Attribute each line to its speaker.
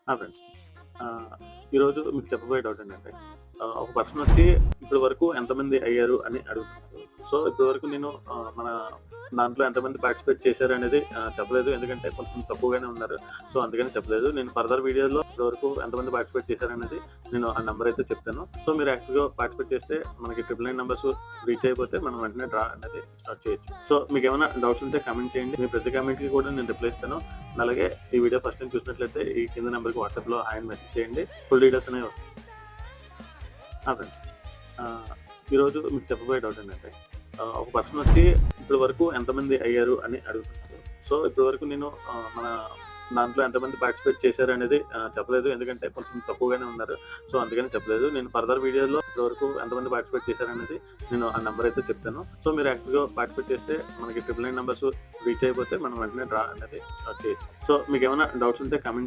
Speaker 1: Friends. ఈరోజు మీకు చెప్పబోయే డౌట్ ఏంటంటే, ఒక పర్సన్ వచ్చి ఇప్పటి వరకు ఎంతమంది అయ్యారు అని అడుగుతున్నారు. సో, ఇప్పటి వరకు నేను మన దాంట్లో ఎంతమంది పార్టిసిపేట్ చేశారనేది చెప్పలేదు. ఎందుకంటే కొంచెం తక్కువగానే ఉన్నారు. సో, అందుకని చెప్పలేదు. నేను ఫర్దర్ వీడియోలో ఇప్పటి వరకు ఎంతమంది పార్టిసిపేట్ చేశారనేది నేను ఆ నంబర్ అయితే చెప్తాను. సో, మీరు యాక్టివ్‌గా పార్టిసిపేట్ చేస్తే మనకి 999 నంబర్స్ రీచ్ అయిపోతే మనం వెంటనే డ్రా అనేది స్టార్ట్ చేయొచ్చు. సో, మీకేమైనా డౌట్స్ ఉంటే కామెంట్ చేయండి. మీ ప్రతి కామెంట్‌కి కూడా నేను రిప్లై ఇస్తాను. అలాగే ఈ వీడియో ఫస్ట్ టైం చూసినట్లయితే ఈ కింద నెంబర్‌కి వాట్సాప్‌లో హాయ్ అని మెసేజ్ చేయండి. ఫుల్ డీటెయిల్స్ అనేవి వస్తాయి. ఫ్రెండ్స్. ఈరోజు మీకు చెప్పబోయే డౌట్ ఏంటంటే, ఒక పర్సన్ వచ్చి ఇప్పటి వరకు ఎంతమంది అయ్యారు అని అడుగుతున్నారు. సో, ఇప్పటి వరకు నేను మన దాంట్లో ఎంతమంది పార్టిసిపేట్ చేశారనేది చెప్పలేదు. ఎందుకంటే కొంచెం తక్కువగానే ఉన్నారు. సో, అందుకని చెప్పలేదు. నేను ఫర్దర్ వీడియోలో ఇప్పటి వరకు ఎంతమంది పార్టిసిపేట్ చేశారనేది నేను ఆ నంబర్ అయితే చెప్తాను. సో, మీరు యాక్టివ్‌గా పార్టిసిపేట్ చేస్తే మనకి 999 నంబర్స్ రీచ్ అయిపోతే మనం వెంటనే డ్రా అనేది స్టార్ట్ చేయొచ్చు. సో, మీకేమైనా డౌట్స్ ఉంటే కామెంట్